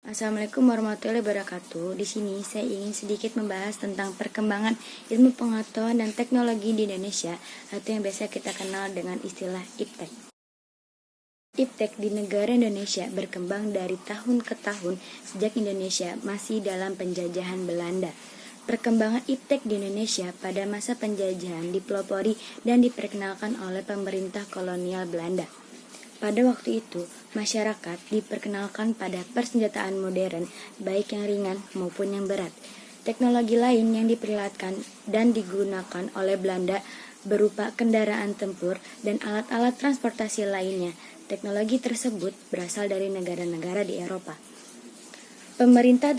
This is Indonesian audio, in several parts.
Assalamualaikum warahmatullahi wabarakatuh. Di sini saya ingin sedikit membahas tentang perkembangan ilmu pengetahuan dan teknologi di Indonesia, atau yang biasa kita kenal dengan istilah IPTEK. IPTEK di negara Indonesia berkembang dari tahun ke tahun sejak Indonesia masih dalam penjajahan Belanda. Perkembangan IPTEK di Indonesia pada masa penjajahan dipelopori dan diperkenalkan oleh pemerintah kolonial Belanda. Pada waktu itu, masyarakat diperkenalkan pada persenjataan modern, baik yang ringan maupun yang berat. Teknologi lain yang diperlihatkan dan digunakan oleh Belanda berupa kendaraan tempur dan alat-alat transportasi lainnya. Teknologi tersebut berasal dari negara-negara di Eropa. Pemerintah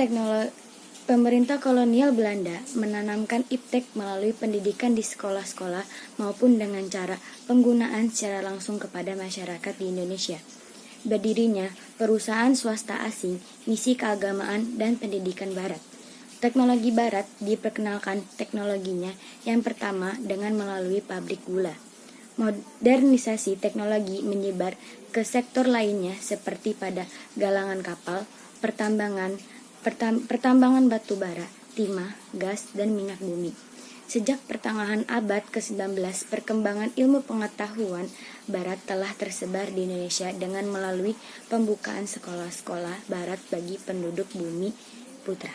kolonial Belanda menanamkan IPTEK melalui pendidikan di sekolah-sekolah maupun dengan cara penggunaan secara langsung kepada masyarakat di Indonesia. Berdirinya perusahaan swasta asing, misi keagamaan dan pendidikan barat. Teknologi barat diperkenalkan teknologinya yang pertama dengan melalui pabrik gula. Modernisasi teknologi menyebar ke sektor lainnya seperti pada galangan kapal, pertambangan batu bara, timah, gas, dan minyak bumi. Sejak pertengahan abad ke-19, perkembangan ilmu pengetahuan barat telah tersebar di Indonesia dengan melalui pembukaan sekolah-sekolah barat bagi penduduk bumi putra.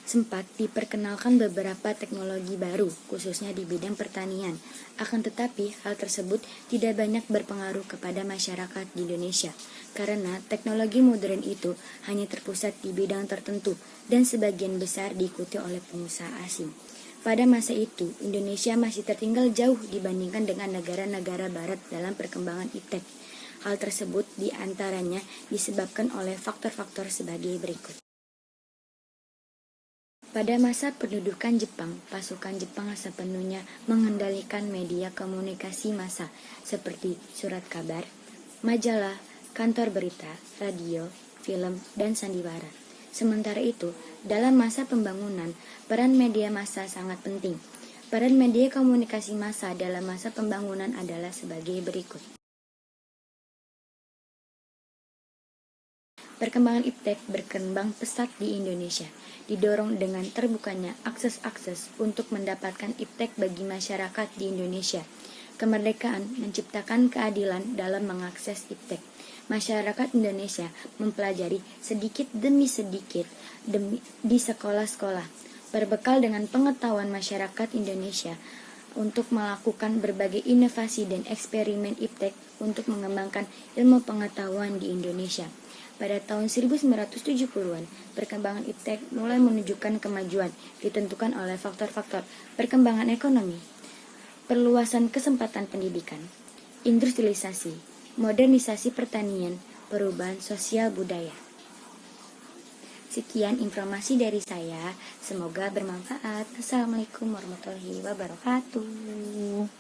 Sempat diperkenalkan beberapa teknologi baru, khususnya di bidang pertanian. Akan tetapi, hal tersebut tidak banyak berpengaruh kepada masyarakat di Indonesia, karena teknologi modern itu hanya terpusat di bidang tertentu dan sebagian besar diikuti oleh pengusaha asing. Pada masa itu, Indonesia masih tertinggal jauh dibandingkan dengan negara-negara barat dalam perkembangan IPTEK. Hal tersebut diantaranya disebabkan oleh faktor-faktor sebagai berikut. Pada masa pendudukan Jepang, pasukan Jepang sepenuhnya mengendalikan media komunikasi massa seperti surat kabar, majalah, kantor berita, radio, film, dan sandiwara. Sementara itu, dalam masa pembangunan, peran media massa sangat penting. Peran media komunikasi massa dalam masa pembangunan adalah sebagai berikut. Perkembangan IPTEK berkembang pesat di Indonesia, didorong dengan terbukanya akses-akses untuk mendapatkan IPTEK bagi masyarakat di Indonesia. Kemerdekaan menciptakan keadilan dalam mengakses IPTEK. Masyarakat Indonesia mempelajari sedikit demi sedikit di sekolah-sekolah. Berbekal dengan pengetahuan masyarakat Indonesia untuk melakukan berbagai inovasi dan eksperimen IPTEK untuk mengembangkan ilmu pengetahuan di Indonesia. Pada tahun 1970-an, perkembangan IPTEK mulai menunjukkan kemajuan, ditentukan oleh faktor-faktor perkembangan ekonomi, perluasan kesempatan pendidikan, industrialisasi, modernisasi pertanian, perubahan sosial budaya. Sekian informasi dari saya, semoga bermanfaat. Assalamualaikum warahmatullahi wabarakatuh.